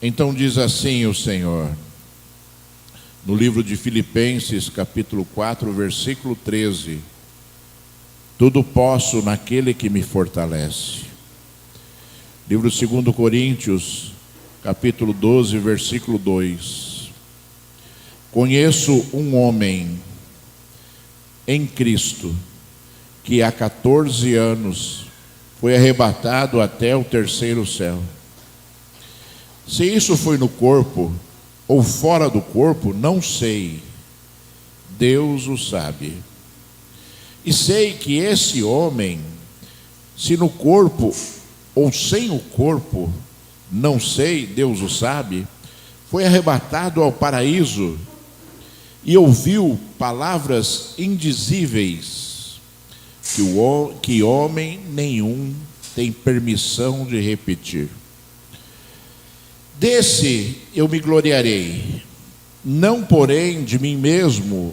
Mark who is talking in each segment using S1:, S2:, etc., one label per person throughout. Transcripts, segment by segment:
S1: Então diz assim o Senhor, no livro de Filipenses, capítulo 4, versículo 13: tudo posso naquele que me fortalece. Livro 2 Coríntios, capítulo 12, versículo 2: conheço um homem em Cristo que há 14 anos foi arrebatado até o terceiro céu. Se isso foi no corpo ou fora do corpo, não sei. Deus o sabe. E sei que esse homem, se no corpo ou sem o corpo, não sei, Deus o sabe, foi arrebatado ao paraíso e ouviu palavras indizíveis que homem nenhum tem permissão de repetir. Desse eu me gloriarei, não porém de mim mesmo,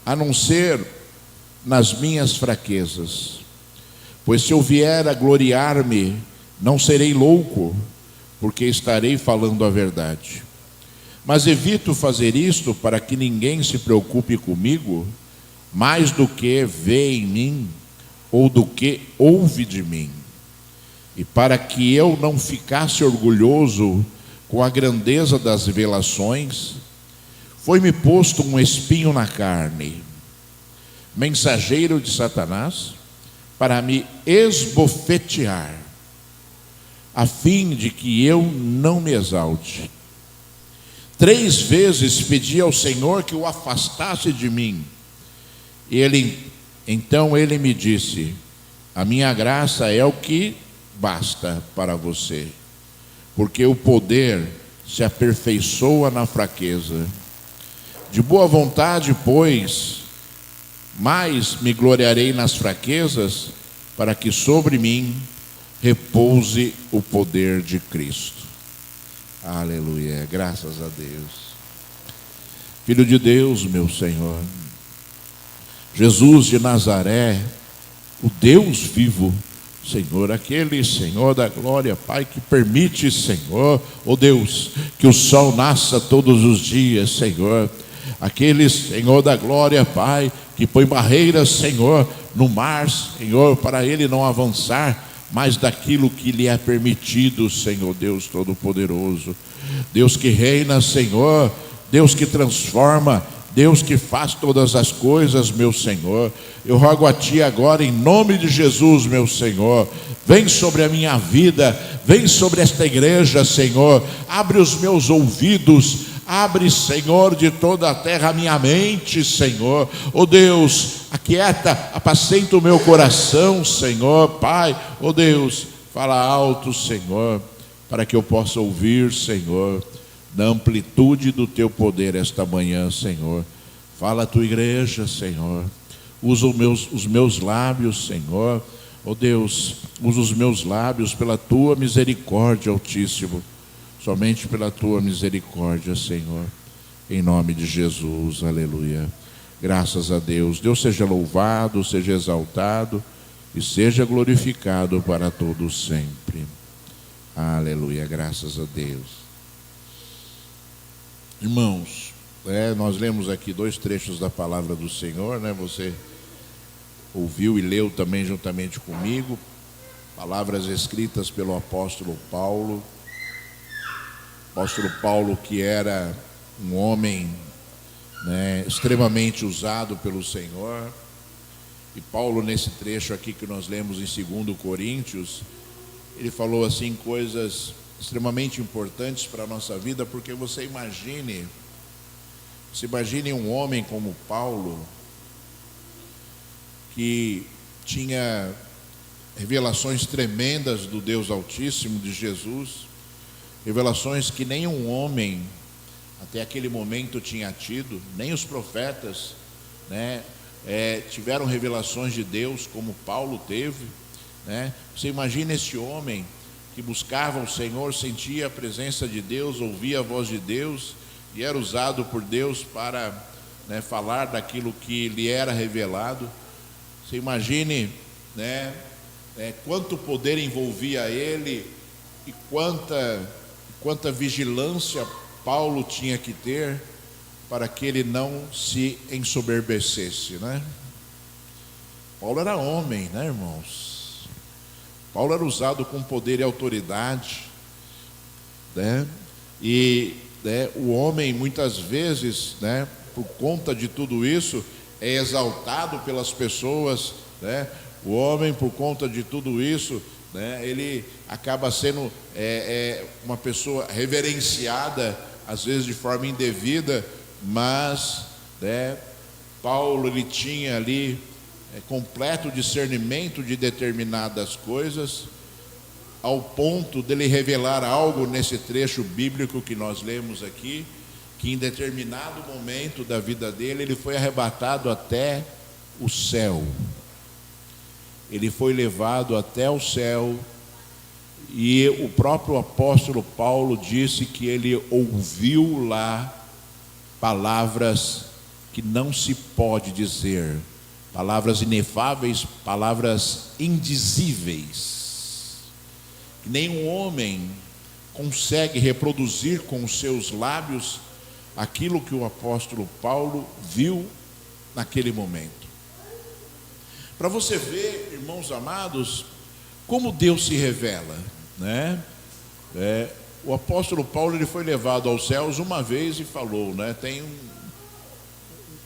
S1: a não ser nas minhas fraquezas. Pois se eu vier a gloriar-me, não serei louco, porque estarei falando a verdade. Mas evito fazer isto para que ninguém se preocupe comigo, mais do que vê em mim, ou do que ouve de mim. E para que eu não ficasse orgulhoso com a grandeza das revelações, foi-me posto um espinho na carne, mensageiro de Satanás, para me esbofetear, a fim de que eu não me exalte. 3 vezes pedi ao Senhor que o afastasse de mim. Então ele me disse: a minha graça é o que basta para você, porque o poder se aperfeiçoa na fraqueza. De boa vontade, pois, mais me gloriarei nas fraquezas, para que sobre mim repouse o poder de Cristo. Aleluia, graças a Deus. Filho de Deus, meu Senhor, Jesus de Nazaré, o Deus vivo, Senhor, aquele Senhor da glória, Pai, que permite, Senhor, ó Deus, que o sol nasça todos os dias, Senhor. Aquele Senhor da glória, Pai, que põe barreiras, Senhor, no mar, Senhor, para ele não avançar mais daquilo que lhe é permitido, Senhor Deus Todo-Poderoso. Deus que reina, Senhor, Deus que transforma, Deus que faz todas as coisas, meu Senhor. Eu rogo a Ti agora, em nome de Jesus, meu Senhor, vem sobre a minha vida, vem sobre esta igreja, Senhor. Abre os meus ouvidos, abre, Senhor, de toda a terra a minha mente, Senhor. Oh Deus, aquieta, apacenta o meu coração, Senhor. Pai, oh Deus, fala alto, Senhor, para que eu possa ouvir, Senhor, na amplitude do Teu poder esta manhã, Senhor. Fala a Tua igreja, Senhor. Usa os meus lábios, Senhor. Oh Deus, usa os meus lábios pela Tua misericórdia, Altíssimo. Somente pela Tua misericórdia, Senhor. Em nome de Jesus, aleluia. Graças a Deus. Deus seja louvado, seja exaltado e seja glorificado para todos sempre. Aleluia, graças a Deus. Irmãos, nós lemos aqui 2 trechos da palavra do Senhor, né? Você ouviu e leu também juntamente comigo, palavras escritas pelo apóstolo Paulo. Apóstolo Paulo, que era um homem, né, extremamente usado pelo Senhor. E Paulo, nesse trecho aqui que nós lemos em 2 Coríntios, ele falou assim coisas extremamente importantes para a nossa vida, porque você imagine um homem como Paulo, que tinha revelações tremendas do Deus Altíssimo, de Jesus, revelações que nenhum homem até aquele momento tinha tido, nem os profetas, né, tiveram revelações de Deus como Paulo teve, né? Você imagina esse homem que buscava o Senhor, sentia a presença de Deus, ouvia a voz de Deus e era usado por Deus para, né, falar daquilo que lhe era revelado. Você imagine, quanto poder envolvia ele e quanta vigilância Paulo tinha que ter para que ele não se ensoberbecesse, né? Paulo era homem, né, irmãos? Paulo era usado com poder e autoridade, né? E o homem muitas vezes, né, por conta de tudo isso, é exaltado pelas pessoas, né? O homem, por conta de tudo isso, né, ele acaba sendo uma pessoa reverenciada, às vezes de forma indevida, mas, né, Paulo, ele tinha ali completo discernimento de determinadas coisas, ao ponto dele revelar algo nesse trecho bíblico que nós lemos aqui, que em determinado momento da vida dele, ele foi arrebatado até o céu. Ele foi levado até o céu, e o próprio apóstolo Paulo disse que ele ouviu lá palavras que não se pode dizer, palavras inefáveis, palavras indizíveis, que nenhum homem consegue reproduzir com os seus lábios aquilo que o apóstolo Paulo viu naquele momento. Para você ver, irmãos amados, como Deus se revela, né? O apóstolo Paulo, ele foi levado aos céus uma vez e falou, né? Tem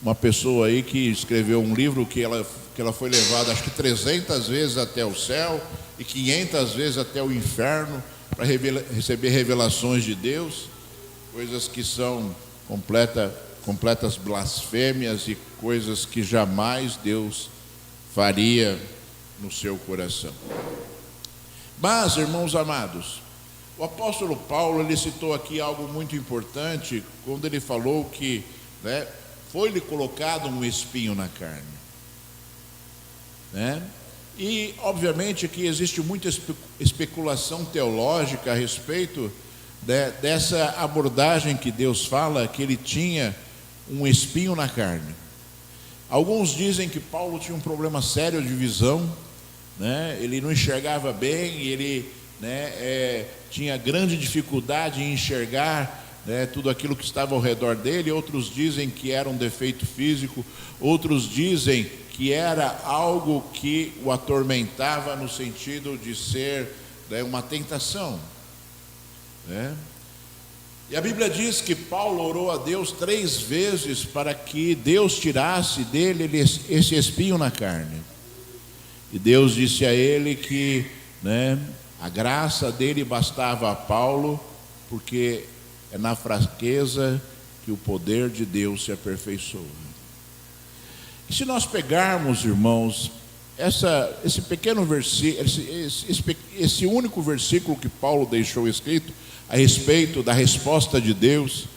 S1: uma pessoa aí que escreveu um livro que ela foi levada acho que 300 vezes até o céu e 500 vezes até o inferno para receber revelações de Deus, coisas que são completas blasfêmias e coisas que jamais Deus faria no seu coração. Mas, irmãos amados, o apóstolo Paulo, ele citou aqui algo muito importante, quando ele falou que, né, foi-lhe colocado um espinho na carne, né? E, obviamente, que existe muita especulação teológica a respeito, né, dessa abordagem que Deus fala, que ele tinha um espinho na carne. Alguns dizem que Paulo tinha um problema sério de visão, né? Ele não enxergava bem, ele, né, tinha grande dificuldade em enxergar, né, tudo aquilo que estava ao redor dele. Outros dizem que era um defeito físico, outros dizem que era algo que o atormentava no sentido de ser, né, uma tentação, né? E a Bíblia diz que Paulo orou a Deus 3 vezes para que Deus tirasse dele esse espinho na carne. E Deus disse a ele que, né, a graça dele bastava a Paulo, porque é na fraqueza que o poder de Deus se aperfeiçoa. E se nós pegarmos, irmãos, esse pequeno versículo, esse único versículo que Paulo deixou escrito a respeito da resposta de Deus,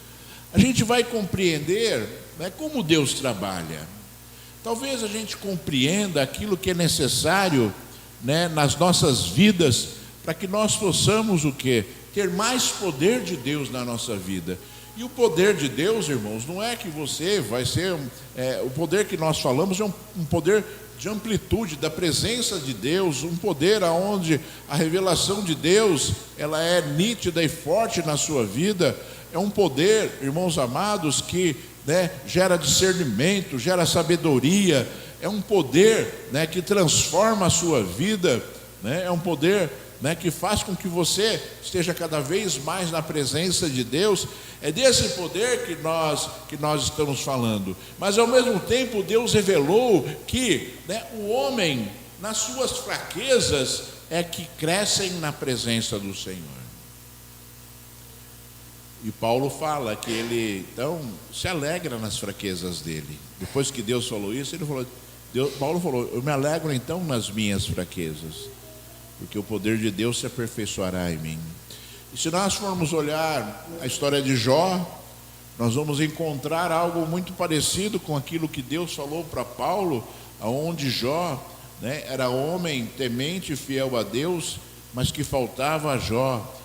S1: a gente vai compreender, né, como Deus trabalha. Talvez a gente compreenda aquilo que é necessário, né, nas nossas vidas, para que nós possamos o quê? Ter mais poder de Deus na nossa vida. E o poder de Deus, irmãos, não é que você vai ser, o poder que nós falamos é um poder de amplitude, da presença de Deus, um poder aonde a revelação de Deus, ela é nítida e forte na sua vida. É um poder, irmãos amados, que, né, gera discernimento, gera sabedoria. É um poder, né, que transforma a sua vida, né? É um poder, né, que faz com que você esteja cada vez mais na presença de Deus. É desse poder que nós estamos falando. Mas ao mesmo tempo Deus revelou que, né, o homem, nas suas fraquezas, é que crescem na presença do Senhor. E Paulo fala que ele então se alegra nas fraquezas dele. Depois que Deus falou isso, Paulo falou: eu me alegro então nas minhas fraquezas, porque o poder de Deus se aperfeiçoará em mim. E se nós formos olhar a história de Jó, nós vamos encontrar algo muito parecido com aquilo que Deus falou para Paulo, aonde Jó, né, era homem temente e fiel a Deus, mas que faltava a Jó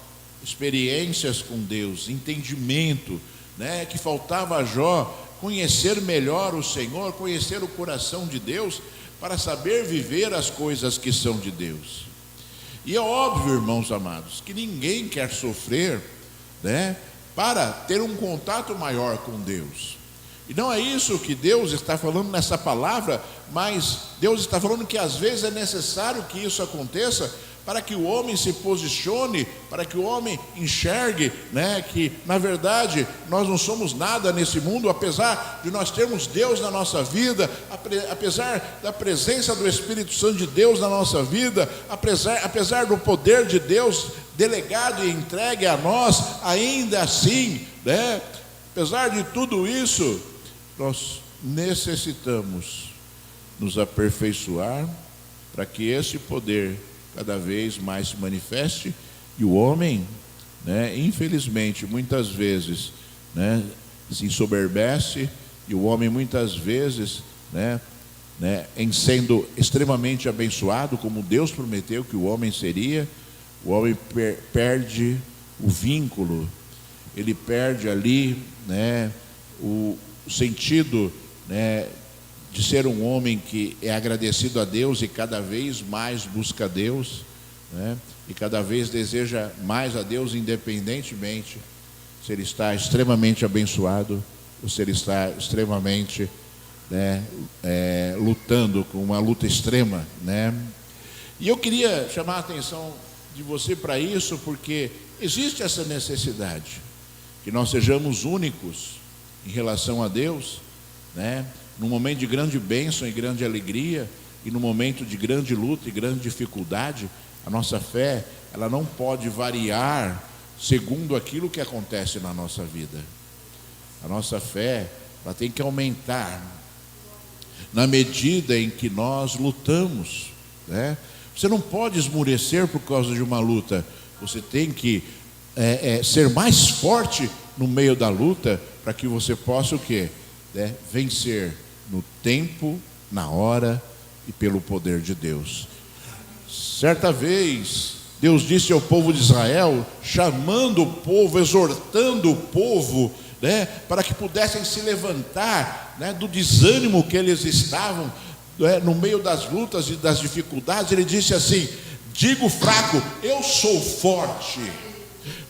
S1: experiências com Deus, entendimento, né, que faltava a Jó conhecer melhor o Senhor, conhecer o coração de Deus, para saber viver as coisas que são de Deus. E é óbvio, irmãos amados, que ninguém quer sofrer né, para ter um contato maior com Deus. E não é isso que Deus está falando nessa palavra, mas Deus está falando que às vezes é necessário que isso aconteça para que o homem se posicione, para que o homem enxergue, né, que na verdade nós não somos nada nesse mundo, apesar de nós termos Deus na nossa vida, apesar da presença do Espírito Santo de Deus na nossa vida, apesar do poder de Deus delegado e entregue a nós, ainda assim, né, apesar de tudo isso, nós necessitamos nos aperfeiçoar para que esse poder cada vez mais se manifeste. E o homem, né, infelizmente, muitas vezes, né, se ensoberbece, e o homem muitas vezes, né, em sendo extremamente abençoado, como Deus prometeu que o homem seria, o homem perde o vínculo, ele perde ali, né, o sentido, né, de ser um homem que é agradecido a Deus e cada vez mais busca a Deus, né, e cada vez deseja mais a Deus, independentemente se ele está extremamente abençoado ou se ele está extremamente, né, lutando com uma luta extrema, né? E eu queria chamar a atenção de você para isso, porque existe essa necessidade que nós sejamos únicos em relação a Deus, né? Num momento de grande bênção e grande alegria, e no momento de grande luta e grande dificuldade, a nossa fé, ela não pode variar segundo aquilo que acontece na nossa vida. A nossa fé, ela tem que aumentar na medida em que nós lutamos, né? Você não pode esmurecer por causa de uma luta. Você tem que ser mais forte no meio da luta, para que você possa o quê? Vencer no tempo, na hora e pelo poder de Deus. Certa vez, Deus disse ao povo de Israel, chamando o povo, exortando o povo, né, para que pudessem se levantar, né, do desânimo que eles estavam, né, no meio das lutas e das dificuldades. Ele disse assim: digo fraco, eu sou forte,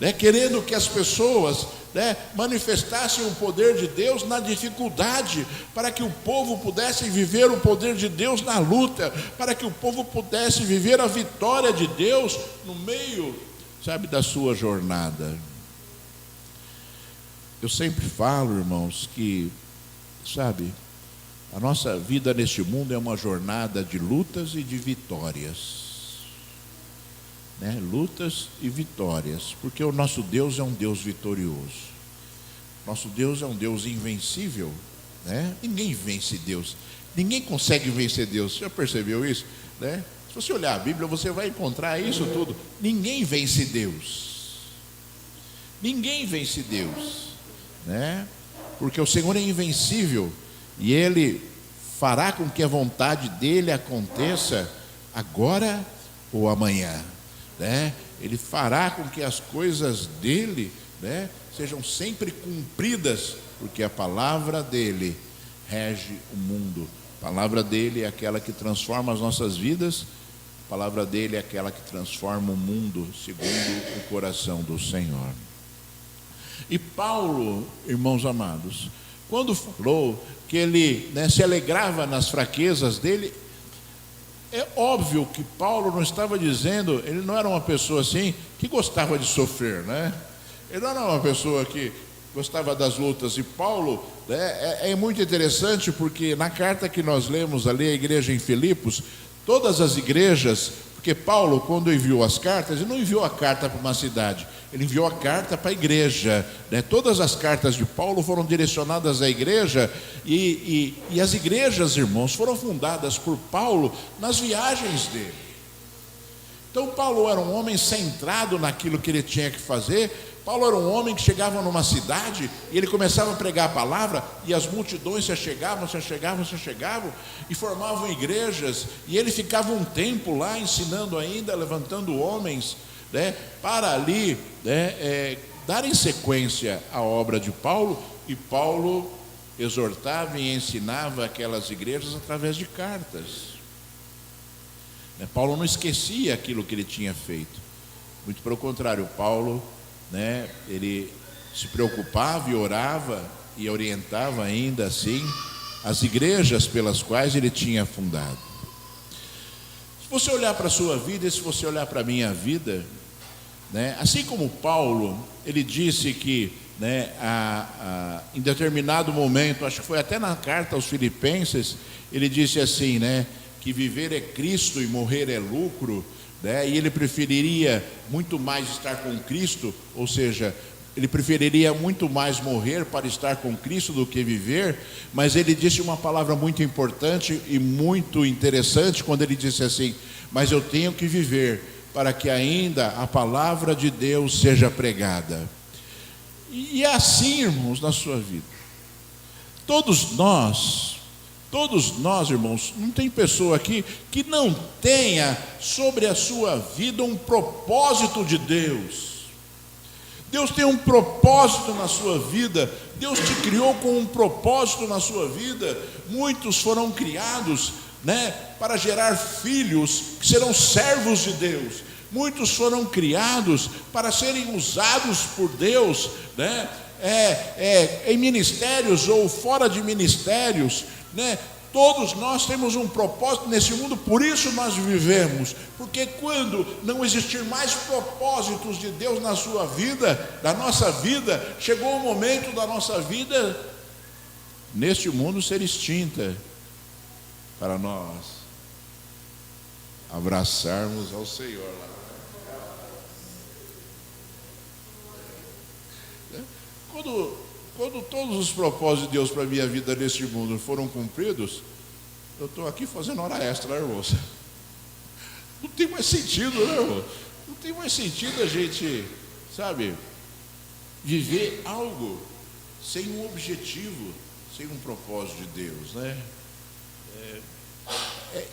S1: né, querendo que as pessoas, né, manifestassem o poder de Deus na dificuldade, para que o povo pudesse viver o poder de Deus na luta, para que o povo pudesse viver a vitória de Deus no meio, sabe, da sua jornada. Eu sempre falo, irmãos, que, sabe, a nossa vida neste mundo é uma jornada de lutas e de vitórias, né? Lutas e vitórias, porque o nosso Deus é um Deus vitorioso. Nosso Deus é um Deus invencível, né? Ninguém vence Deus, ninguém consegue vencer Deus. Você já percebeu isso, né? Se você olhar a Bíblia, você vai encontrar isso tudo. Ninguém vence Deus, ninguém vence Deus, né? Porque o Senhor é invencível e Ele fará com que a vontade dEle aconteça agora ou amanhã, né? Ele fará com que as coisas dEle, né, sejam sempre cumpridas, porque a palavra dEle rege o mundo. A palavra dEle é aquela que transforma as nossas vidas, a palavra dEle é aquela que transforma o mundo segundo o coração do Senhor. E Paulo, irmãos amados, quando falou que ele, né, se alegrava nas fraquezas dele, é óbvio que Paulo não estava dizendo, ele não era uma pessoa assim que gostava de sofrer, né? Ele não era uma pessoa que gostava das lutas. E Paulo, né, é muito interessante, porque na carta que nós lemos ali, a igreja em Filipos, todas as igrejas, porque Paulo, quando enviou as cartas, ele não enviou a carta para uma cidade, ele enviou a carta para a igreja, né? Todas as cartas de Paulo foram direcionadas à igreja, e as igrejas, irmãos, foram fundadas por Paulo nas viagens dele. Então Paulo era um homem centrado naquilo que ele tinha que fazer. Paulo era um homem que chegava numa cidade e ele começava a pregar a palavra, e as multidões se achegavam e formavam igrejas, e ele ficava um tempo lá ensinando ainda, levantando homens, né, para ali, né, darem sequência à obra de Paulo. E Paulo exortava e ensinava aquelas igrejas através de cartas. Paulo não esquecia aquilo que ele tinha feito, muito pelo contrário, Paulo né, ele se preocupava e orava e orientava ainda assim as igrejas pelas quais ele tinha fundado. Se você olhar para a sua vida e se você olhar para a minha vida, né, assim como Paulo, ele disse que, né, em determinado momento, acho que foi até na carta aos Filipenses, ele disse assim, né, que viver é Cristo e morrer é lucro, né, e ele preferiria muito mais estar com Cristo, ou seja, ele preferiria muito mais morrer para estar com Cristo do que viver. Mas ele disse uma palavra muito importante e muito interessante quando ele disse assim: mas eu tenho que viver para que ainda a palavra de Deus seja pregada. E é assim, irmãos, na sua vida. Todos nós, irmãos, não tem pessoa aqui que não tenha sobre a sua vida um propósito de Deus. Deus tem um propósito na sua vida. Deus te criou com um propósito na sua vida. Muitos foram criados, né, para gerar filhos que serão servos de Deus. Muitos foram criados para serem usados por Deus, né, em ministérios ou fora de ministérios, né? Todos nós temos um propósito nesse mundo, por isso nós vivemos. Porque quando não existir mais propósitos de Deus na sua vida, na nossa vida, chegou o momento da nossa vida neste mundo ser extinta, para nós abraçarmos ao Senhor. Quando todos os propósitos de Deus para a minha vida neste mundo foram cumpridos, eu estou aqui fazendo hora extra, né, irmãos? Não tem mais sentido, né, irmão? Não tem mais sentido a gente, sabe, viver algo sem um objetivo, sem um propósito de Deus, né?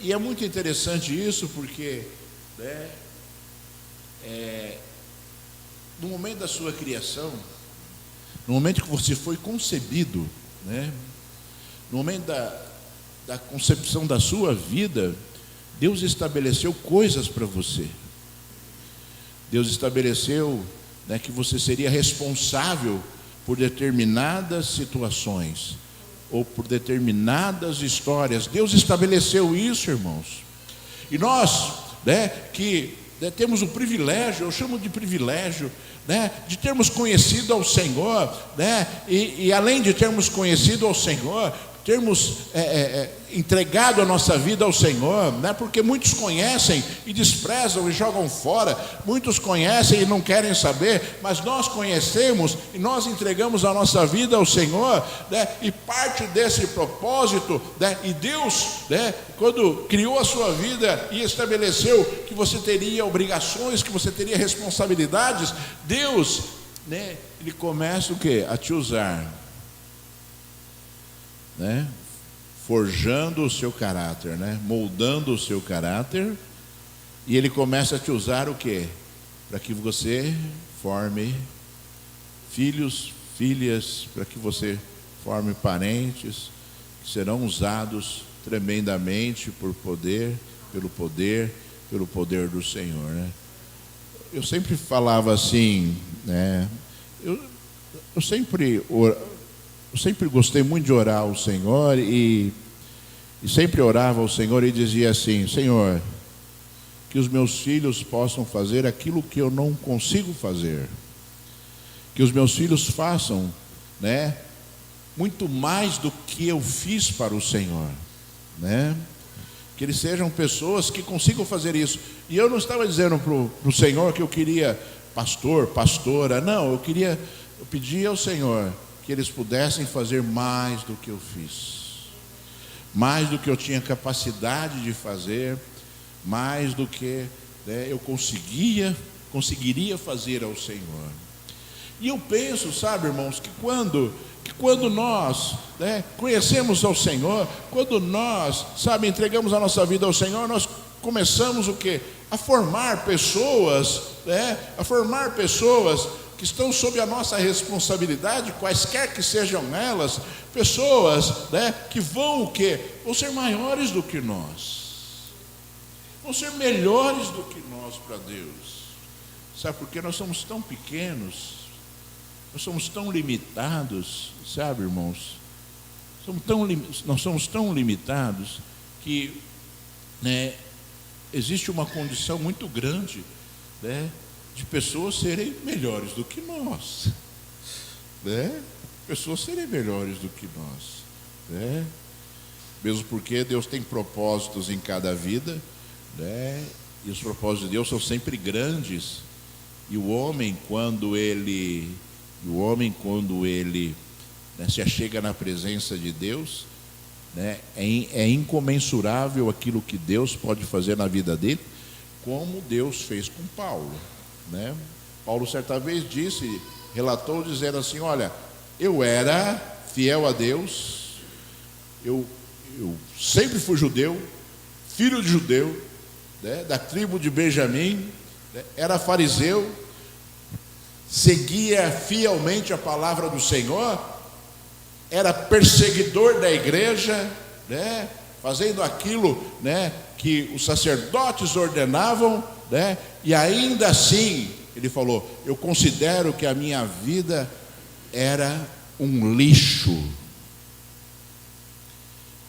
S1: E é muito interessante isso, porque, né, no momento da sua criação, no momento que você foi concebido, né, no momento da concepção da sua vida, Deus estabeleceu coisas para você. Deus estabeleceu, né, que você seria responsável por determinadas situações ou por determinadas histórias. Deus estabeleceu isso, irmãos. E nós, né, que temos o privilégio, eu chamo de privilégio, né, de termos conhecido ao Senhor, né, e além de termos conhecido ao Senhor, termos entregado a nossa vida ao Senhor, né, porque muitos conhecem e desprezam e jogam fora, muitos conhecem e não querem saber, mas nós conhecemos e nós entregamos a nossa vida ao Senhor, né, e parte desse propósito, né, e Deus, né, quando criou a sua vida e estabeleceu que você teria obrigações, que você teria responsabilidades, Deus, né, Ele começa o quê? A te usar, né? Forjando o seu caráter, né? Moldando o seu caráter, e Ele começa a te usar o quê? Para que você forme filhos, filhas, para que você forme parentes que serão usados tremendamente pelo poder do Senhor, né? Eu sempre falava assim, né? Eu sempre gostei muito de orar ao Senhor e sempre orava ao Senhor e dizia assim: Senhor, que os meus filhos possam fazer aquilo que eu não consigo fazer, que os meus filhos façam, né, muito mais do que eu fiz para o Senhor, né? Que eles sejam pessoas que consigam fazer isso. E eu não estava dizendo para o Senhor que eu queria pastor, pastora, não, eu pedia ao Senhor que eles pudessem fazer mais do que eu fiz, mais do que eu tinha capacidade de fazer, mais do que, né, eu conseguiria fazer ao Senhor. E eu penso, sabe, irmãos, que quando nós, né, conhecemos ao Senhor, quando nós, sabe, entregamos a nossa vida ao Senhor, nós começamos o quê? A formar pessoas, né, que estão sob a nossa responsabilidade, quaisquer que sejam elas, pessoas, né, que vão o quê? Vão ser maiores do que nós, vão ser melhores do que nós para Deus, Sabe, porque nós somos tão pequenos, nós somos tão limitados, sabe, irmãos? Nós somos tão limitados que, né, existe uma condição muito grande, né, de pessoas serem melhores do que nós, né? Pessoas serem melhores do que nós, né? Mesmo porque Deus tem propósitos em cada vida, né? E os propósitos de Deus são sempre grandes. E o homem, quando ele né, se achega na presença de Deus, né, é incomensurável aquilo que Deus pode fazer na vida dele, como Deus fez com Paulo, né? Paulo certa vez relatou dizendo assim: olha, eu era fiel a Deus, eu sempre fui judeu, filho de judeu, né, da tribo de Benjamim, né, era fariseu, seguia fielmente a palavra do Senhor, era perseguidor da igreja, né, fazendo aquilo, né, que os sacerdotes ordenavam, né, e ainda assim, ele falou: eu considero que a minha vida era um lixo,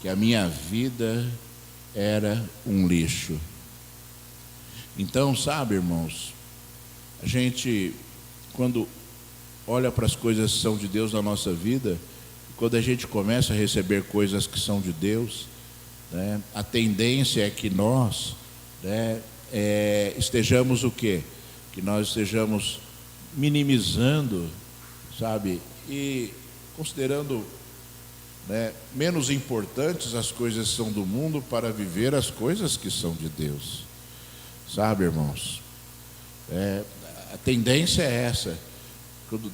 S1: que a minha vida era um lixo. Então, sabe, irmãos, a gente, quando olha para as coisas que são de Deus na nossa vida, quando a gente começa a receber coisas que são de Deus, né, a tendência é que nós, né, estejamos o quê? Que nós estejamos minimizando, sabe, e considerando, né, menos importantes as coisas que são do mundo para viver as coisas que são de Deus. Sabe, irmãos, a tendência é essa.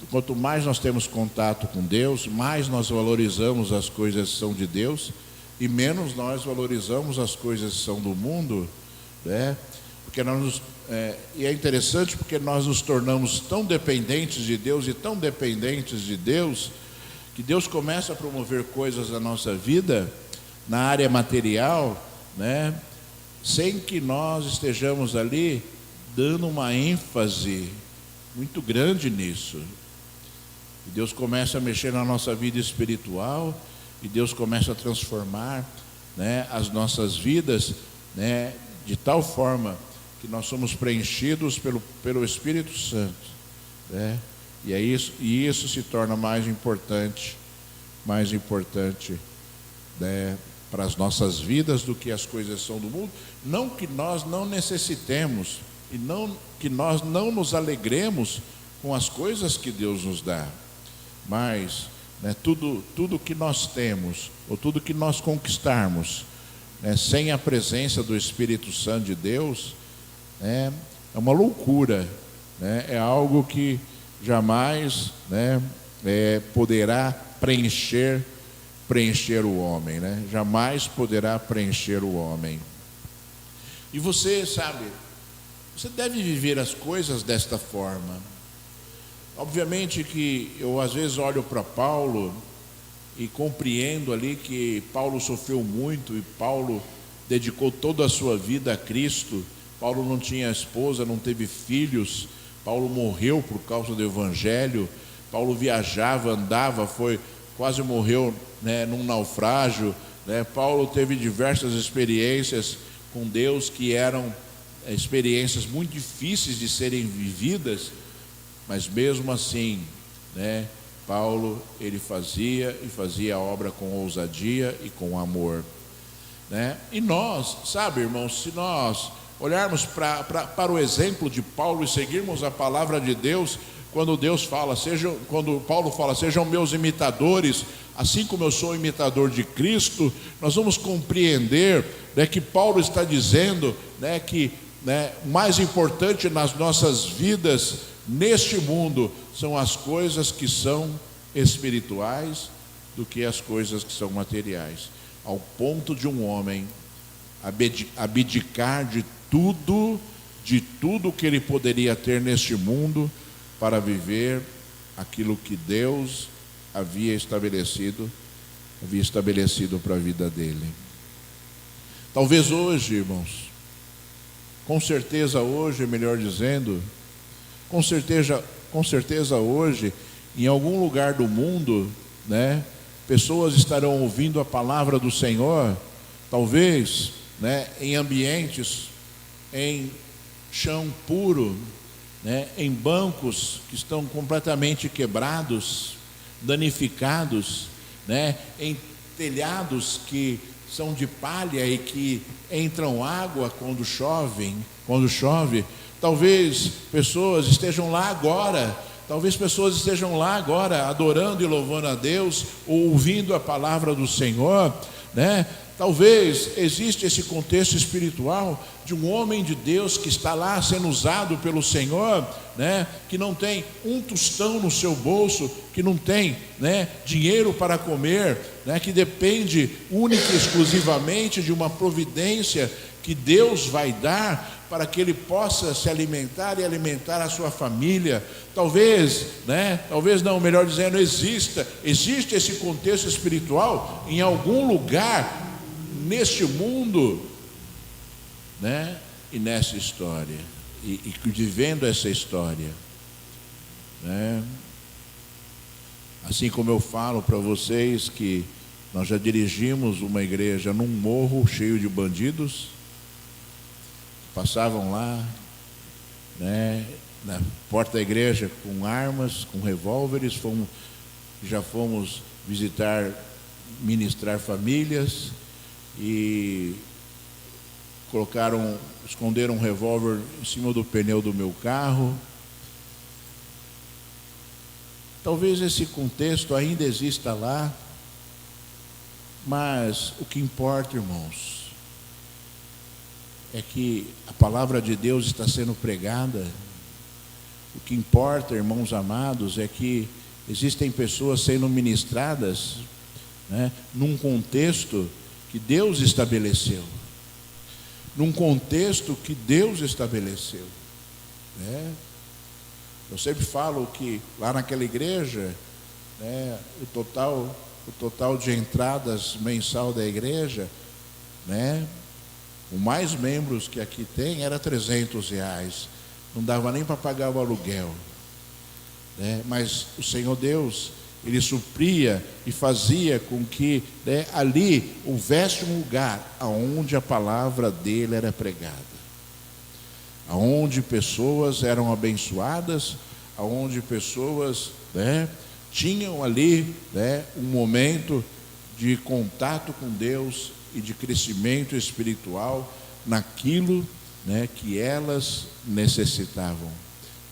S1: Quanto mais nós temos contato com Deus, mais nós valorizamos as coisas que são de Deus e menos nós valorizamos as coisas que são do mundo, né? Porque e é interessante porque nós nos tornamos tão dependentes de Deus e tão dependentes de Deus, que Deus começa a promover coisas na nossa vida, na área material, né, sem que nós estejamos ali dando uma ênfase muito grande nisso. E Deus começa a mexer na nossa vida espiritual, e Deus começa a transformar, né, as nossas vidas, né, de tal forma que nós somos preenchidos pelo Espírito Santo, né? E isso se torna mais importante, né, para as nossas vidas do que as coisas são do mundo. Não que nós não necessitemos e não que nós não nos alegremos com as coisas que Deus nos dá, mas, né, tudo que nós temos ou tudo que nós conquistarmos, né, sem a presença do Espírito Santo de Deus, é uma loucura, né? É algo que jamais, né, poderá preencher o homem, né? Jamais poderá preencher o homem. E você sabe, você deve viver as coisas desta forma. Obviamente que eu às vezes olho para Paulo e compreendo ali que Paulo sofreu muito e Paulo dedicou toda a sua vida a Cristo. Paulo não tinha esposa, não teve filhos. Paulo morreu por causa do Evangelho. Paulo viajava, andava, quase morreu, né, num naufrágio, né? Paulo teve diversas experiências com Deus que eram experiências muito difíceis de serem vividas, mas mesmo assim, né, Paulo, ele fazia a obra com ousadia e com amor, né? E nós, sabe, irmãos, se nós olharmos para o exemplo de Paulo e seguirmos a palavra de Deus, quando Paulo fala, sejam meus imitadores, assim como eu sou imitador de Cristo, nós vamos compreender, né, que Paulo está dizendo, né, que, né, o mais importante nas nossas vidas, neste mundo, são as coisas que são espirituais do que as coisas que são materiais, ao ponto de um homem abdicar de tudo que ele poderia ter neste mundo para viver aquilo que Deus havia estabelecido para a vida dele. Talvez hoje, irmãos, com certeza hoje, melhor dizendo, Com certeza hoje, em algum lugar do mundo, né, pessoas estarão ouvindo a palavra do Senhor, talvez, né, em ambientes, em chão puro, né, em bancos que estão completamente quebrados, danificados, né, em telhados que são de palha e que entram água quando chove. Talvez pessoas estejam lá agora, adorando e louvando a Deus, ou ouvindo a palavra do Senhor, né? Talvez existe esse contexto espiritual de um homem de Deus que está lá sendo usado pelo Senhor, né? Que não tem um tostão no seu bolso, que não tem, né, dinheiro para comer, né? Que depende única e exclusivamente de uma providência que Deus vai dar para que ele possa se alimentar e alimentar a sua família. Talvez não, melhor dizendo, existe esse contexto espiritual em algum lugar neste mundo, né? E nessa história, e vivendo essa história, né? Assim como eu falo para vocês que nós já dirigimos uma igreja num morro cheio de bandidos, passavam lá, né, na porta da igreja com armas, com revólveres, já fomos ministrar famílias, e esconderam um revólver em cima do pneu do meu carro. Talvez esse contexto ainda exista lá, mas o que importa, irmãos, é que a palavra de Deus está sendo pregada. O que importa, irmãos amados, é que existem pessoas sendo ministradas, né, num contexto que Deus estabeleceu. Né? Eu sempre falo que lá naquela igreja, né, o total de entradas mensal da igreja, né, o mais membros que aqui tem era R$300, não dava nem para pagar o aluguel, né? Mas o Senhor Deus, Ele supria e fazia com que, né, ali houvesse um lugar aonde a palavra dele era pregada, aonde pessoas eram abençoadas, aonde pessoas, né, tinham ali, né, um momento de contato com Deus e de crescimento espiritual naquilo, né, que elas necessitavam,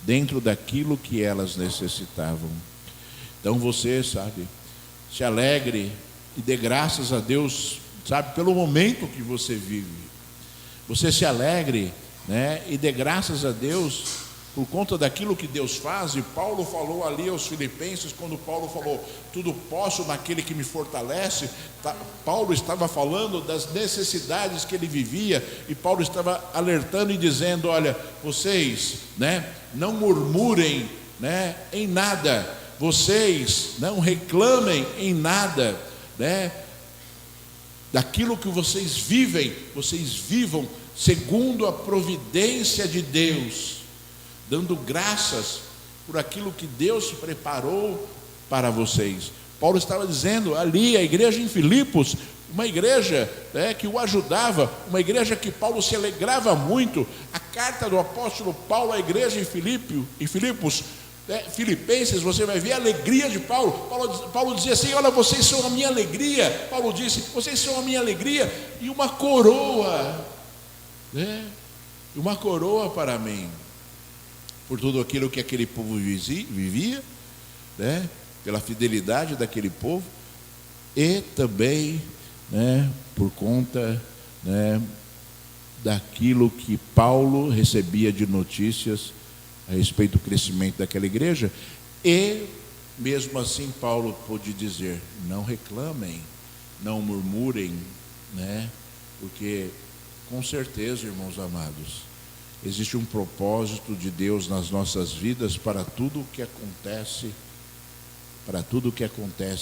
S1: dentro daquilo que elas necessitavam. Então você, sabe, se alegre e dê graças a Deus, sabe, pelo momento que você vive. Você se alegre, né, e dê graças a Deus por conta daquilo que Deus faz. E Paulo falou ali aos Filipenses, quando Paulo falou, tudo posso naquele que me fortalece, Paulo estava falando das necessidades que ele vivia, e Paulo estava alertando e dizendo, olha, vocês, né, não murmurem, né, em nada, vocês não reclamem em nada, né, daquilo que vocês vivem, vocês vivam segundo a providência de Deus, dando graças por aquilo que Deus preparou para vocês. Paulo estava dizendo ali, a igreja em Filipos, uma igreja, né, que o ajudava, uma igreja que Paulo se alegrava muito. A carta do apóstolo Paulo à igreja em Filipos, né, Filipenses, você vai ver a alegria de Paulo. Paulo dizia assim, olha, vocês são a minha alegria. Paulo disse, vocês são a minha alegria e uma coroa, né, uma coroa para mim, por tudo aquilo que aquele povo vivia, né, pela fidelidade daquele povo, e também, né, por conta, né, daquilo que Paulo recebia de notícias a respeito do crescimento daquela igreja. E mesmo assim Paulo pôde dizer, não reclamem, não murmurem, né, porque com certeza, irmãos amados, existe um propósito de Deus nas nossas vidas para tudo o que acontece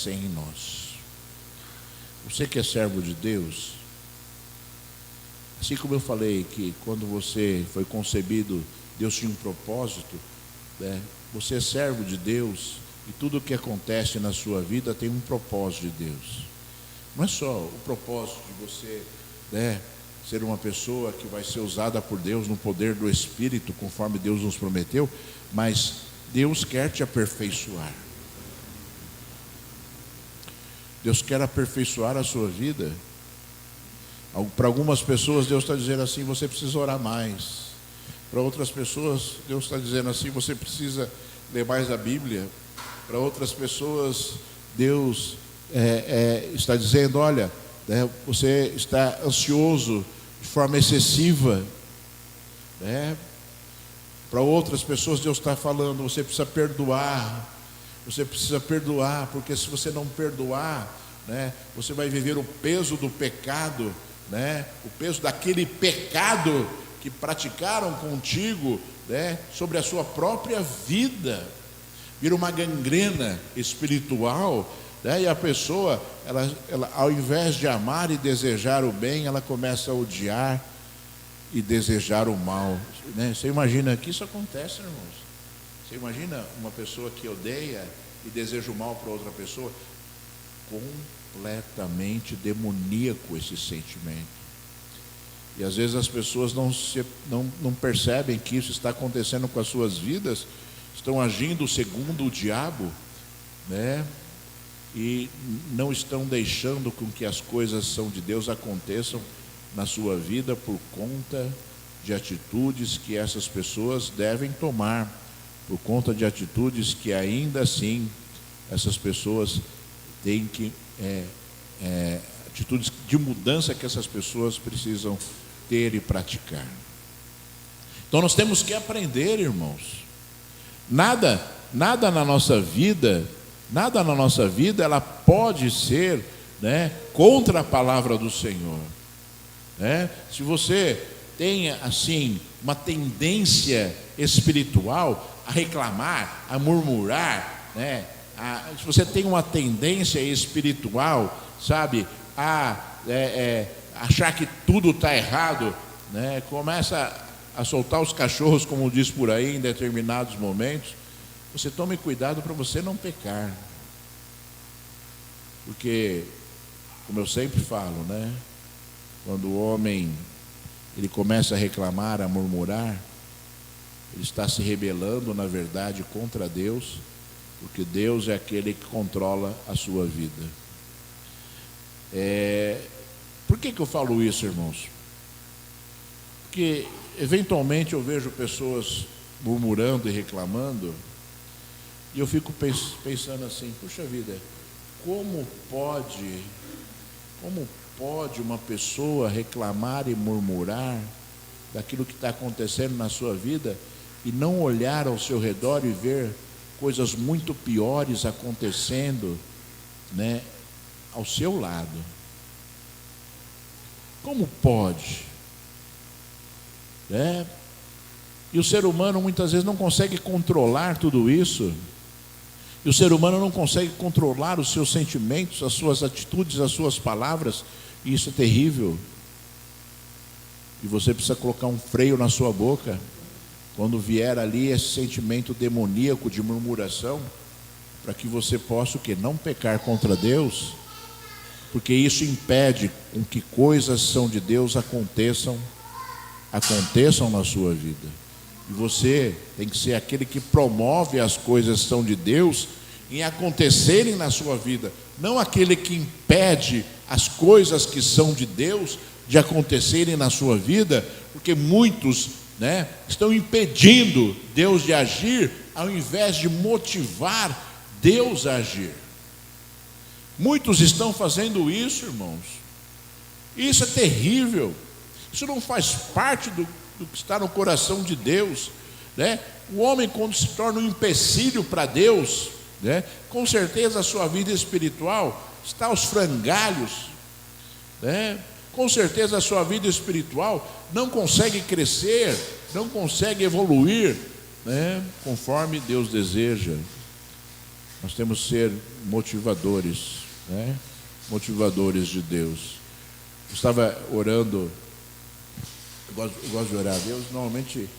S1: em nós. Você que é servo de Deus, assim como eu falei que quando você foi concebido, Deus tinha um propósito, né? Você é servo de Deus e tudo o que acontece na sua vida tem um propósito de Deus. Não é só o propósito de você, né, ser uma pessoa que vai ser usada por Deus no poder do Espírito, conforme Deus nos prometeu, mas Deus quer te aperfeiçoar. Deus quer aperfeiçoar a sua vida. Para algumas pessoas Deus está dizendo assim: você precisa orar mais. Para outras pessoas Deus está dizendo assim: você precisa ler mais a Bíblia. Para outras pessoas Deus está dizendo: olha, né, você está ansioso de forma excessiva, né? Para outras pessoas Deus está falando: você precisa perdoar. Você precisa perdoar, porque se você não perdoar, né, você vai viver o peso do pecado, né, o peso daquele pecado que praticaram contigo, né, sobre a sua própria vida. Vira uma gangrena espiritual, né, e a pessoa, ela, ao invés de amar e desejar o bem, ela começa a odiar e desejar o mal, né? Você imagina que isso acontece, irmãos? Você imagina uma pessoa que odeia e deseja o mal para outra pessoa? Completamente demoníaco esse sentimento. E às vezes as pessoas não percebem que isso está acontecendo com as suas vidas, estão agindo segundo o diabo, né? E não estão deixando com que as coisas são de Deus aconteçam na sua vida por conta de atitudes que essas pessoas devem tomar, por conta de atitudes que ainda assim essas pessoas têm que, atitudes de mudança que essas pessoas precisam ter e praticar. Então nós temos que aprender, irmãos. Nada na nossa vida ela pode ser, né, contra a palavra do Senhor, né? Se você tem assim uma tendência espiritual a reclamar, a murmurar, né, se você tem uma tendência espiritual, sabe, a achar que tudo está errado, né, começa a soltar os cachorros, como diz por aí, em determinados momentos, você tome cuidado para você não pecar. Porque, como eu sempre falo, né, quando o homem ele começa a reclamar, a murmurar, ele está se rebelando, na verdade, contra Deus, porque Deus é aquele que controla a sua vida. Por que eu falo isso, irmãos? Porque eventualmente eu vejo pessoas murmurando e reclamando, e eu fico pensando assim: puxa vida, como pode uma pessoa reclamar e murmurar daquilo que está acontecendo na sua vida e não olhar ao seu redor e ver coisas muito piores acontecendo, né, ao seu lado? Como pode? E o ser humano muitas vezes não consegue controlar tudo isso. E o ser humano não consegue controlar os seus sentimentos, as suas atitudes, as suas palavras. E isso é terrível. E você precisa colocar um freio na sua boca quando vier ali esse sentimento demoníaco de murmuração, para que você possa o quê? Não pecar contra Deus, porque isso impede com que coisas são de Deus aconteçam na sua vida. E você tem que ser aquele que promove as coisas que são de Deus em acontecerem na sua vida, não aquele que impede as coisas que são de Deus de acontecerem na sua vida, porque muitos, né, estão impedindo Deus de agir, ao invés de motivar Deus a agir. Muitos estão fazendo isso, irmãos. Isso é terrível. Isso não faz parte do que está no coração de Deus, né? O homem, quando se torna um empecilho para Deus, né, com certeza a sua vida espiritual está aos frangalhos, né? Com certeza a sua vida espiritual não consegue crescer, não consegue evoluir, né, conforme Deus deseja. Nós temos que ser motivadores, né? Motivadores de Deus. Eu estava orando. Eu gosto de orar a Deus. Normalmente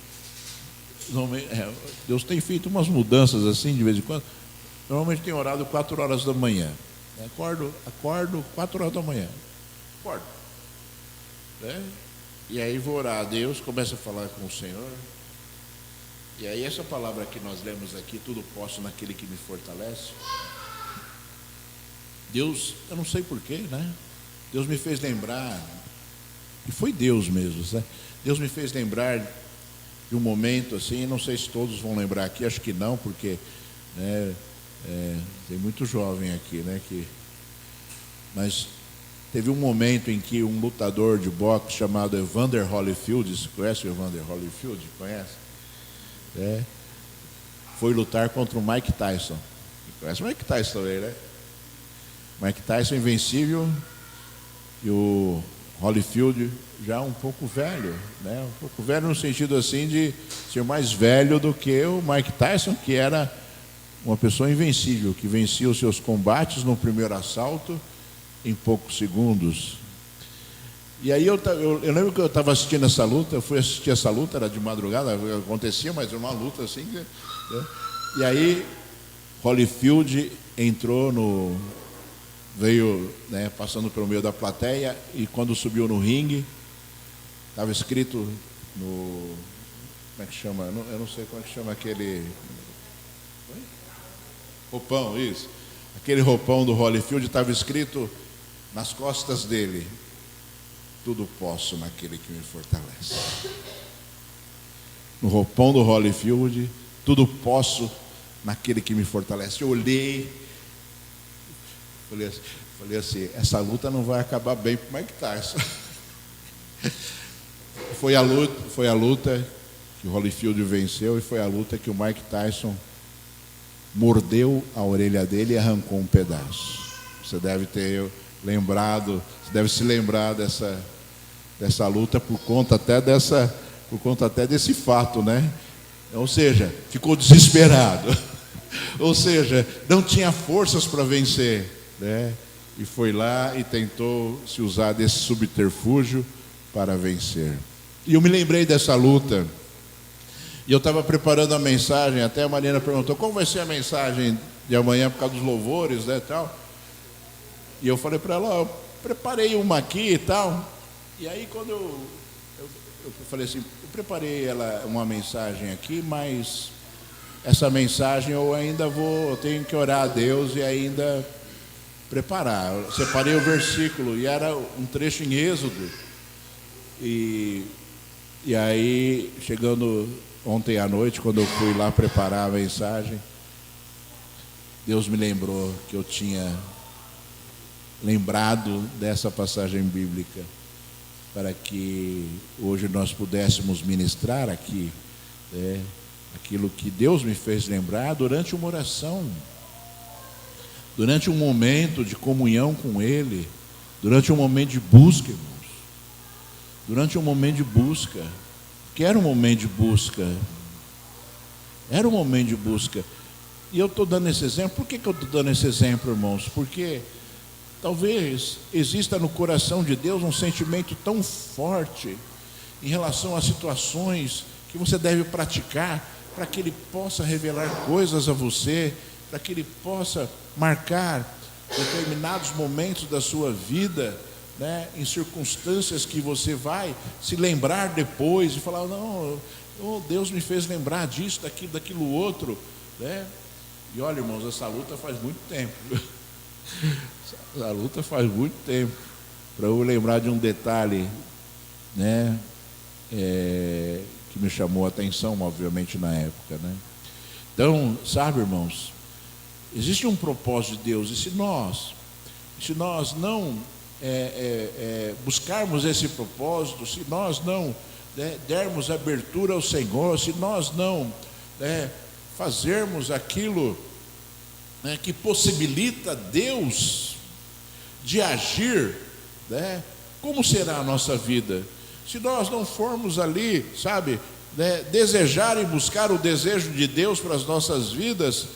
S1: Deus tem feito umas mudanças assim de vez em quando. Normalmente tem orado 4 horas da manhã. Acordo 4 horas da manhã. Acordo. E aí vou orar a Deus, começo a falar com o Senhor. E aí essa palavra que nós lemos aqui, tudo posso naquele que me fortalece. Deus, eu não sei porquê, né? Deus me fez lembrar, e foi Deus mesmo, né? Deus me fez lembrar de um momento assim, não sei se todos vão lembrar aqui, acho que não, porque né, tem muito jovem aqui, né? Mas teve um momento em que um lutador de boxe chamado Evander Holyfield, você conhece o Evander Holyfield? Conhece? Foi lutar contra o Mike Tyson. Você conhece o Mike Tyson também, né? Mike Tyson invencível e o Holyfield já um pouco velho, né? Um pouco velho no sentido assim de ser mais velho do que o Mike Tyson, que era uma pessoa invencível, que vencia os seus combates no primeiro assalto em poucos segundos. E aí eu lembro que eu estava assistindo essa luta, eu fui assistir essa luta, era de madrugada, acontecia, mas era uma luta assim, né? E aí Holyfield veio, né, passando pelo meio da plateia, e quando subiu no ringue, estava escrito no, como é que chama? Eu não sei como é que chama aquele roupão, isso. Aquele roupão do Holyfield estava escrito nas costas dele: tudo posso naquele que me fortalece. No roupão do Holyfield, tudo posso naquele que me fortalece. Eu olhei, falei assim, essa luta não vai acabar bem para o Mike Tyson. Foi a luta que o Holyfield venceu, e foi a luta que o Mike Tyson mordeu a orelha dele e arrancou um pedaço. Você deve se lembrar dessa luta por conta até desse fato, né? Ou seja, ficou desesperado. Ou seja, não tinha forças para vencer, né? E foi lá e tentou se usar desse subterfúgio para vencer. E eu me lembrei dessa luta, e eu estava preparando a mensagem, até a Mariana perguntou, qual vai ser a mensagem de amanhã por causa dos louvores, né, tal. E eu falei para ela, eu preparei uma aqui e tal. E aí quando eu falei assim, eu preparei uma mensagem aqui, mas essa mensagem eu tenho que orar a Deus e ainda preparar. Eu separei o versículo, e era um trecho em Êxodo. E aí, chegando ontem à noite, quando eu fui lá preparar a mensagem, Deus me lembrou que eu tinha lembrado dessa passagem bíblica, para que hoje nós pudéssemos ministrar aqui, né, aquilo que Deus me fez lembrar durante uma oração, durante um momento de comunhão com Ele, durante um momento de busca, irmãos. Durante um momento de busca, que era um momento de busca, era um momento de busca. E eu estou dando esse exemplo. Por que eu estou dando esse exemplo, irmãos? Porque talvez exista no coração de Deus um sentimento tão forte em relação a situações que você deve praticar, para que Ele possa revelar coisas a você, para que Ele possa marcar determinados momentos da sua vida, né, em circunstâncias que você vai se lembrar depois e falar, não, Deus me fez lembrar disso, daquilo outro, né? E olha, irmãos, essa luta faz muito tempo. Essa luta faz muito tempo. Para eu lembrar de um detalhe, né, que me chamou a atenção, obviamente, na época, né? Então, sabe, irmãos, existe um propósito de Deus, e se nós não buscarmos esse propósito, se nós não dermos abertura ao Senhor, se nós não fazermos aquilo que possibilita Deus de agir, como será a nossa vida? Se nós não formos ali, sabe, desejar e buscar o desejo de Deus para as nossas vidas,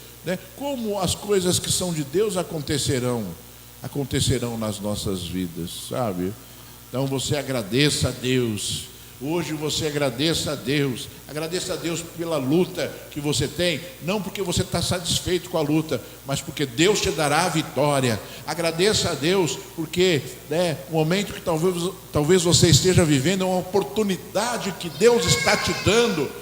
S1: como as coisas que são de Deus acontecerão nas nossas vidas, sabe? Então você agradeça a Deus Hoje você agradeça a Deus pela luta que você tem, não porque você está satisfeito com a luta, mas porque Deus te dará a vitória. Agradeça a Deus porque o momento que talvez você esteja vivendo é uma oportunidade que Deus está te dando,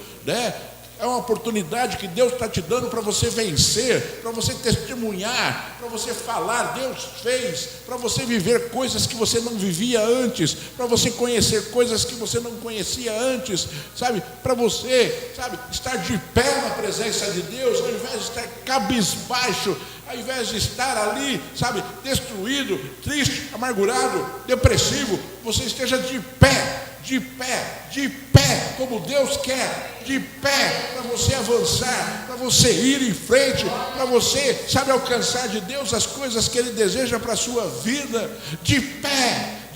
S1: é uma oportunidade que Deus está te dando para você vencer, para você testemunhar, para você falar, Deus fez, para você viver coisas que você não vivia antes, para você conhecer coisas que você não conhecia antes, sabe? Para você, sabe, estar de pé na presença de Deus, ao invés de estar cabisbaixo, ao invés de estar ali, sabe, destruído, triste, amargurado, depressivo, você esteja de pé, como Deus quer, de pé, para você avançar, para você ir em frente, para você, sabe, alcançar de Deus as coisas que Ele deseja para a sua vida, de pé,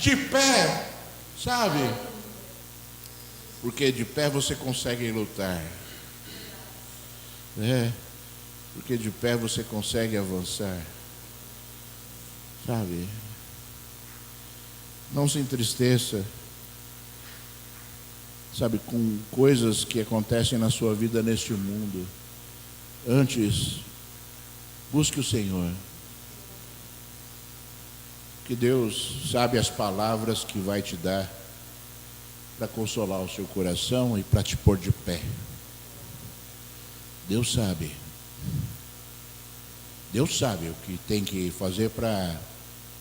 S1: sabe, porque de pé você consegue lutar, porque de pé você consegue avançar, sabe, não se entristeça, sabe, com coisas que acontecem na sua vida neste mundo. Antes, busque o Senhor, que Deus sabe as palavras que vai te dar para consolar o seu coração e para te pôr de pé. Deus sabe o que tem que fazer para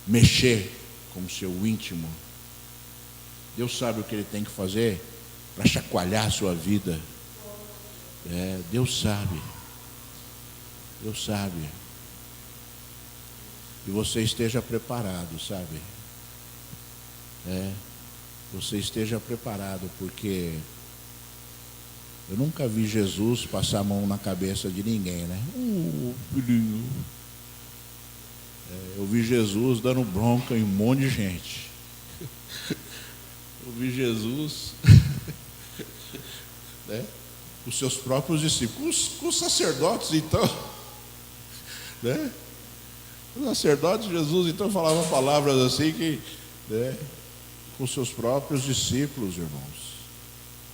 S1: mexer com o seu íntimo. Deus sabe o que Ele tem que fazer para chacoalhar a sua vida. Deus sabe. E você esteja preparado, sabe? Você esteja preparado, porque eu nunca vi Jesus passar a mão na cabeça de ninguém, né? Filhinho. Eu vi Jesus dando bronca em um monte de gente. Eu vi Jesus os seus próprios discípulos, com os sacerdotes, então, os sacerdotes de Jesus, então, falavam palavras assim que, com os seus próprios discípulos, irmãos.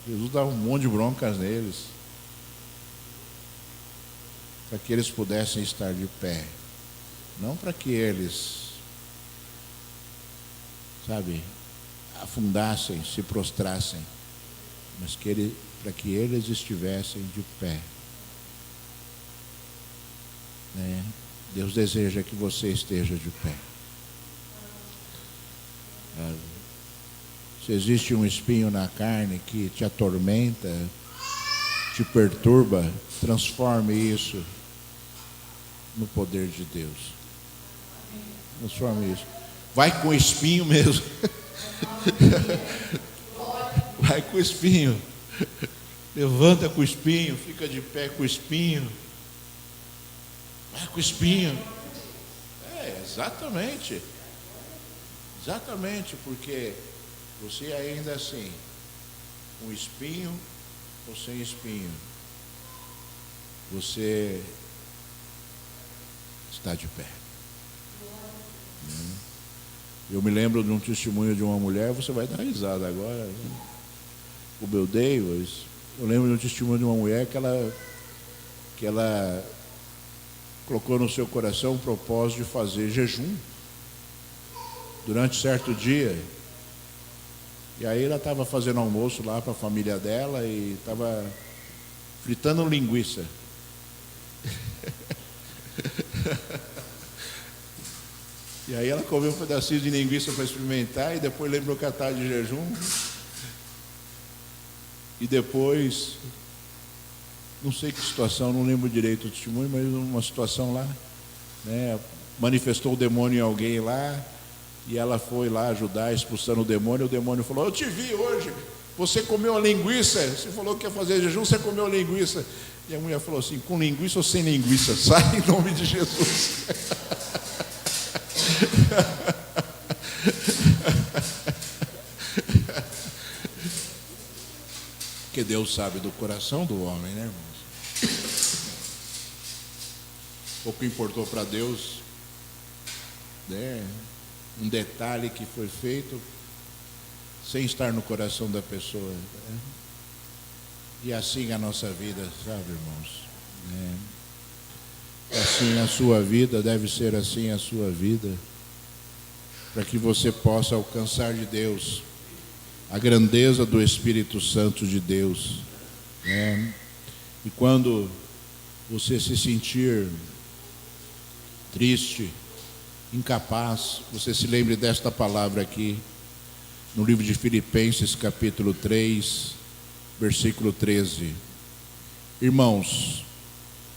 S1: Jesus dava um monte de broncas neles, para que eles pudessem estar de pé, não para que eles, sabe, afundassem, se prostrassem, mas para que eles estivessem de pé. Deus deseja que você esteja de pé. Se existe um espinho na carne que te atormenta, te perturba, transforme isso no poder de Deus. Transforme isso. Vai com o espinho mesmo. Vai com o espinho. Levanta com o espinho, fica de pé com o espinho. Vai com o espinho. Exatamente. Exatamente, porque você ainda assim, com espinho ou sem espinho, você está de pé. Eu me lembro de um testemunho de uma mulher, você vai dar risada agora, né? O meu Deus, eu lembro de um testemunho de uma mulher que ela colocou no seu coração o propósito de fazer jejum durante certo dia. E aí ela estava fazendo almoço lá para a família dela e estava fritando linguiça. E aí ela comeu um pedacinho de linguiça para experimentar e depois lembrou que ela estava de jejum. E depois, não sei que situação, não lembro direito o testemunho, mas uma situação lá, manifestou o demônio em alguém lá, e ela foi lá ajudar, expulsando o demônio falou: eu te vi hoje, você comeu a linguiça, você falou que ia fazer jejum, você comeu a linguiça. E a mulher falou assim: com linguiça ou sem linguiça? Sai em nome de Jesus. Porque Deus sabe do coração do homem, né, irmãos? Pouco importou para Deus, um detalhe que foi feito, sem estar no coração da pessoa. Né? E assim a nossa vida, sabe, irmãos? Assim a sua vida, deve ser assim a sua vida, para que você possa alcançar de Deus a grandeza do Espírito Santo de Deus. Né? E quando você se sentir triste, incapaz, você se lembre desta palavra aqui, no livro de Filipenses, capítulo 3, versículo 13. Irmãos,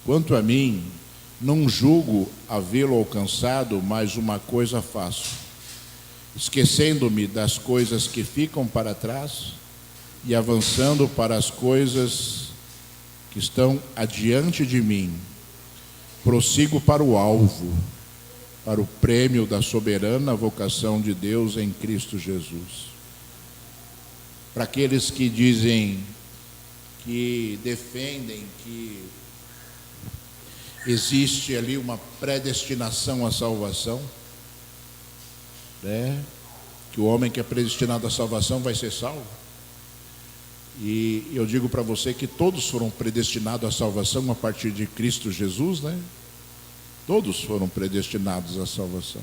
S1: quanto a mim, não julgo havê-lo alcançado, mas uma coisa faço, esquecendo-me das coisas que ficam para trás e avançando para as coisas que estão adiante de mim, prossigo para o alvo, para o prêmio da soberana vocação de Deus em Cristo Jesus. Para aqueles que dizem, que defendem que existe ali uma predestinação à salvação, né? Que o homem que é predestinado à salvação vai ser salvo. E eu digo para você que todos foram predestinados à salvação a partir de Cristo Jesus, né? Todos foram predestinados à salvação.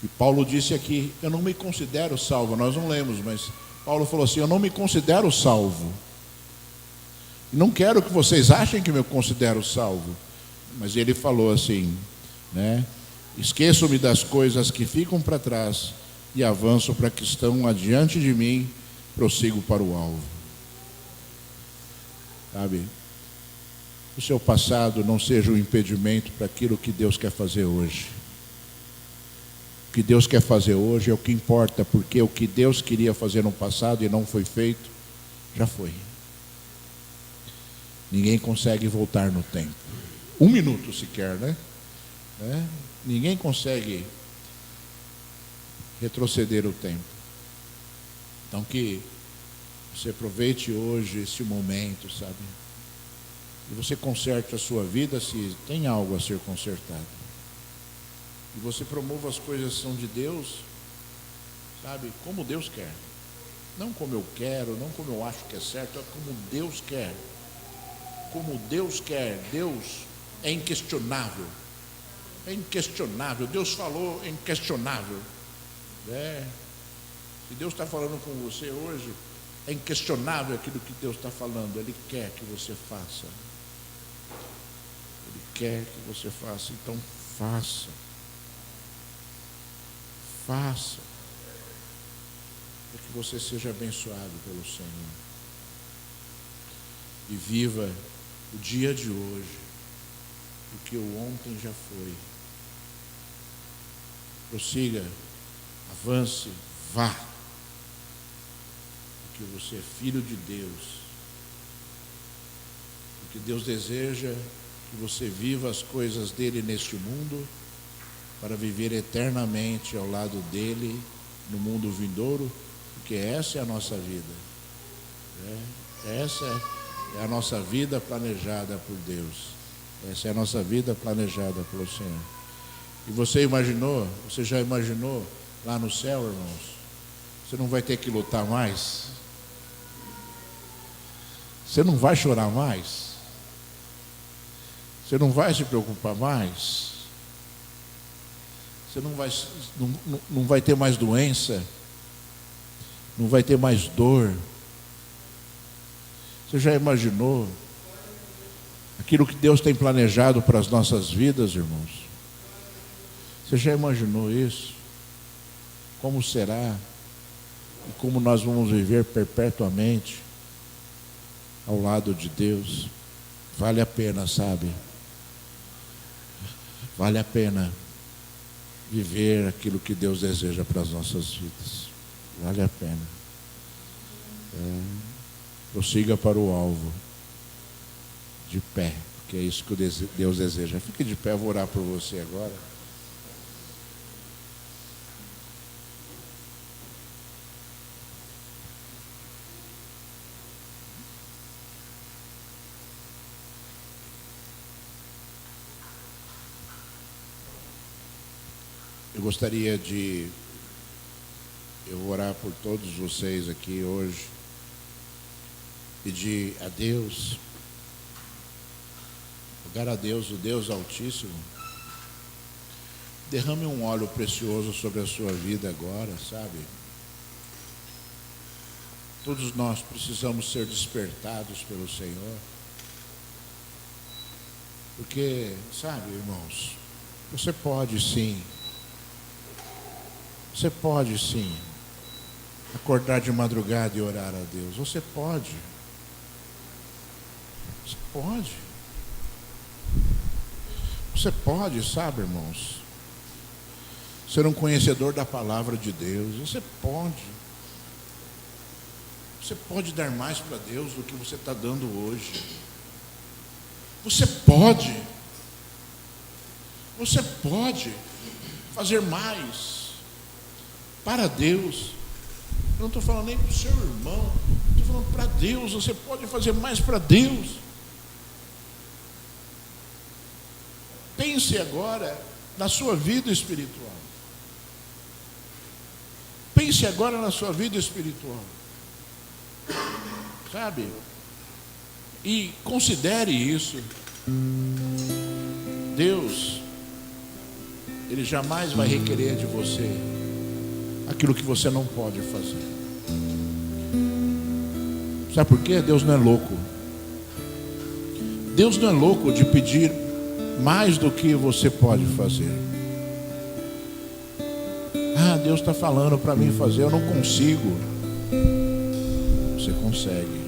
S1: E Paulo disse aqui, eu não me considero salvo. Nós não lemos, mas Paulo falou assim, eu não me considero salvo. Não quero que vocês achem que eu me considero salvo. Mas ele falou assim, né? Esqueço-me das coisas que ficam para trás e avanço para que estão adiante de mim, prossigo para o alvo. Sabe? O seu passado não seja um impedimento para aquilo que Deus quer fazer hoje. O que Deus quer fazer hoje é o que importa, porque o que Deus queria fazer no passado e não foi feito, já foi. Ninguém consegue voltar no tempo. Um minuto sequer, né? Ninguém consegue retroceder o tempo. Então que você aproveite hoje esse momento, sabe? E você conserte a sua vida se tem algo a ser consertado. E você promova as coisas que são de Deus, sabe? Como Deus quer. Não como eu quero, não como eu acho que é certo, é como Deus quer. Como Deus quer. Deus é inquestionável. É inquestionável. Deus falou, é inquestionável. Se Deus está falando com você hoje, é inquestionável aquilo que Deus está falando. Ele quer que você faça. Ele quer que você faça. Então faça. Faça. Para que você seja abençoado pelo Senhor. E viva o dia de hoje. O que o ontem já foi. Prossiga, avance, vá. Porque você é filho de Deus. Porque Deus deseja que você viva as coisas dele neste mundo, para viver eternamente ao lado dele, no mundo vindouro, porque essa é a nossa vida. Essa é a nossa vida planejada por Deus. Essa é a nossa vida planejada pelo Senhor. E você já imaginou lá no céu, irmãos? Você não vai ter que lutar mais? Você não vai chorar mais? Você não vai se preocupar mais? Você não vai ter mais doença? Não vai ter mais dor? Você já imaginou aquilo que Deus tem planejado para as nossas vidas, irmãos? Você já imaginou isso? Como será? E como nós vamos viver perpetuamente ao lado de Deus? Vale a pena, sabe? Vale a pena viver aquilo que Deus deseja para as nossas vidas. Vale a pena. Prossiga para o alvo. De pé, porque é isso que Deus deseja. Fique de pé, eu vou orar por você agora. Eu gostaria de Eu vou orar por todos vocês aqui hoje. Pedir a Deus, rogar a Deus, o Deus Altíssimo, derrame um óleo precioso sobre a sua vida agora, sabe? Todos nós precisamos ser despertados pelo Senhor. Porque, sabe, irmãos, você pode sim acordar de madrugada e orar a Deus. Você pode. Você pode, sabe, irmãos, ser um conhecedor da palavra de Deus. Você pode dar mais para Deus do que você está dando hoje. Você pode fazer mais para Deus. Eu não estou falando nem para o seu irmão, estou falando para Deus. Você pode fazer mais para Deus. Pense agora na sua vida espiritual. Pense agora na sua vida espiritual. Sabe? E considere isso. Deus, Ele jamais vai requerer de você aquilo que você não pode fazer. Sabe por quê? Deus não é louco. Deus não é louco de pedir mais do que você pode fazer. Ah, Deus está falando para mim fazer, eu não consigo. Você consegue.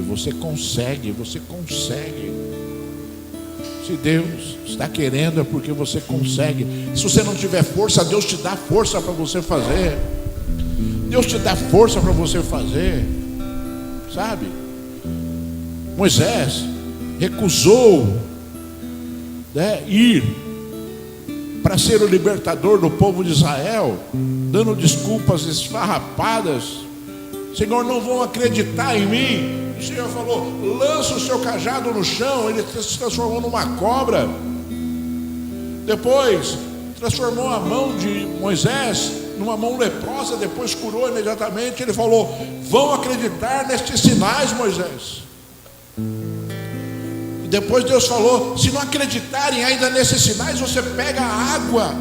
S1: Você consegue. Se Deus está querendo é porque você consegue. Se você não tiver força, Deus te dá força para você fazer. Deus te dá força para você fazer. Sabe? Moisés recusou, ir para ser o libertador do povo de Israel, dando desculpas esfarrapadas. Senhor, não vão acreditar em mim. O Senhor falou, lança o seu cajado no chão. Ele se transformou numa cobra. Depois transformou a mão de Moisés numa mão leprosa. Depois curou imediatamente. Ele falou, vão acreditar nestes sinais, Moisés. E depois Deus falou, se não acreditarem ainda nesses sinais, você pega a água.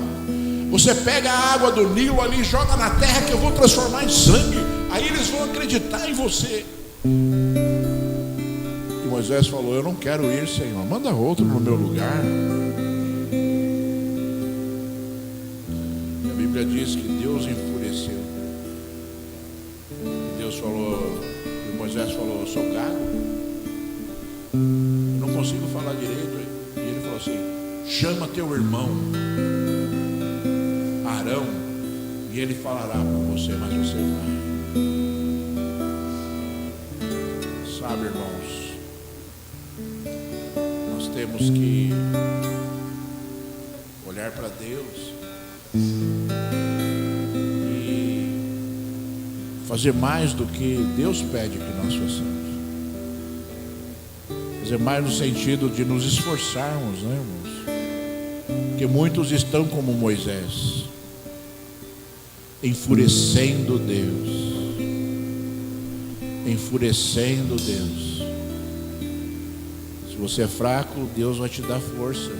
S1: Você pega a água do Nilo ali e joga na terra, que eu vou transformar em sangue. Aí eles vão acreditar em você. E Moisés falou, eu não quero ir, Senhor, manda outro no meu lugar. E a Bíblia diz que Deus enfureceu. E Deus falou, e Moisés falou, eu sou gago, eu não consigo falar direito. E ele falou assim, chama teu irmão Arão, e ele falará com você, mas você vai. Sabe, irmãos, nós temos que olhar para Deus e fazer mais do que Deus pede que nós façamos. Fazer mais no sentido de nos esforçarmos, né, irmãos? Porque muitos estão como Moisés, enfurecendo Deus. Se você é fraco, Deus vai te dar força.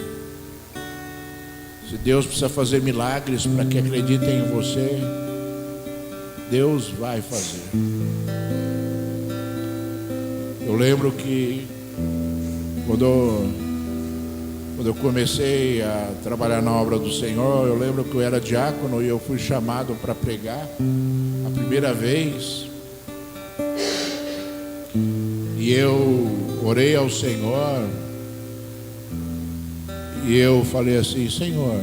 S1: Se Deus precisa fazer milagres para que acreditem em você, Deus vai fazer. Eu lembro que quando eu comecei a trabalhar na obra do Senhor, eu lembro que eu era diácono e eu fui chamado para pregar a primeira vez. E eu orei ao Senhor e eu falei assim, Senhor,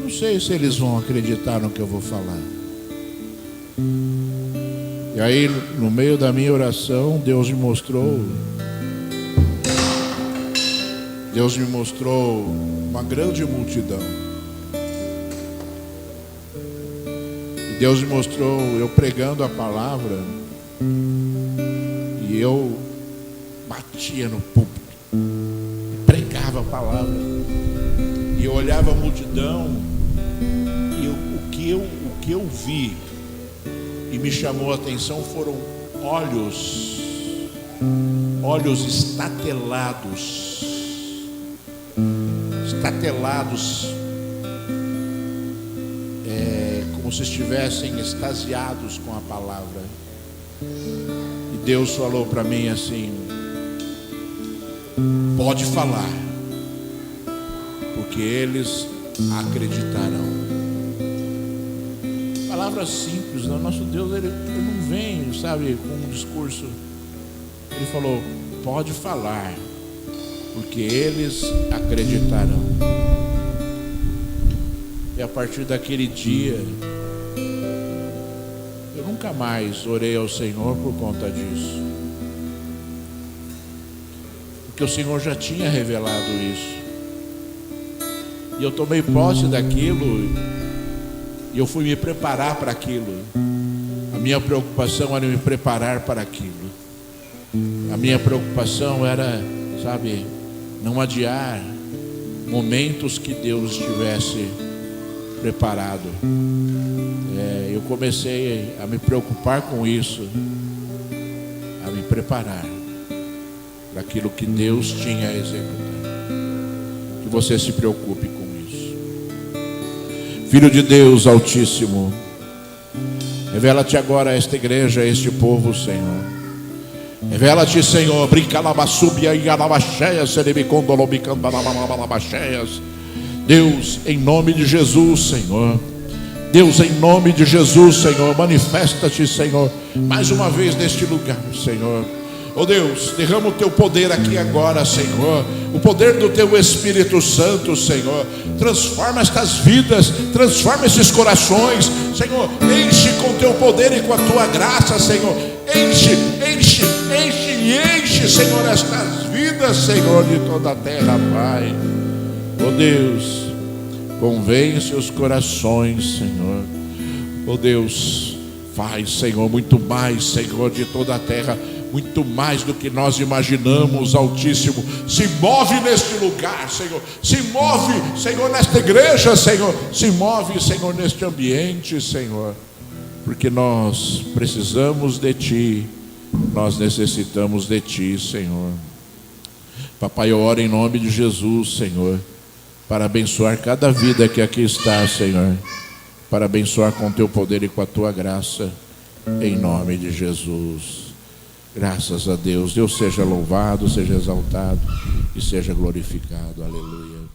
S1: não sei se eles vão acreditar no que eu vou falar. E aí, no meio da minha oração, Deus me mostrou uma grande multidão. E Deus me mostrou eu pregando a palavra. E eu batia no púlpito, pregava a palavra. E eu olhava a multidão e o que eu vi e me chamou a atenção foram olhos estatelados, como se estivessem extasiados com a palavra. E Deus falou para mim assim: pode falar, porque eles acreditarão. Palavras simples, né? Nosso Deus, ele não vem, sabe, com um discurso. Ele falou: pode falar, porque eles acreditarão. E a partir daquele dia, eu nunca mais orei ao Senhor por conta disso, porque o Senhor já tinha revelado isso, e eu tomei posse daquilo, e eu fui me preparar para aquilo. A minha preocupação era me preparar para aquilo. A minha preocupação era, sabe, não adiar momentos que Deus tivesse preparado. Eu comecei a me preocupar com isso, a me preparar para aquilo que Deus tinha a executar. Que você se preocupe com isso. Filho de Deus Altíssimo, revela-te agora a esta igreja, a este povo, Senhor. Revela-te, Senhor. Deus, em nome de Jesus, Senhor. Deus, em nome de Jesus, Senhor, manifesta-te, Senhor, mais uma vez neste lugar, Senhor. Oh Deus, derrama o teu poder aqui agora, Senhor. O poder do teu Espírito Santo, Senhor. Transforma estas vidas, transforma esses corações, Senhor. Enche com o teu poder e com a tua graça, Senhor. Enche, Senhor, estas vidas, Senhor, de toda a terra, Pai. Oh Deus, convence os corações, Senhor. Oh Deus, faz, Senhor, muito mais, Senhor, de toda a terra, muito mais do que nós imaginamos, Altíssimo. Se move neste lugar, Senhor. Se move, Senhor, nesta igreja, Senhor. Se move, Senhor, neste ambiente, Senhor. Porque nós precisamos de Ti. Nós necessitamos de Ti, Senhor. Papai, eu oro em nome de Jesus, Senhor, para abençoar cada vida que aqui está, Senhor. Para abençoar com Teu poder e com a Tua graça, em nome de Jesus. Graças a Deus. Deus seja louvado, seja exaltado e seja glorificado. Aleluia.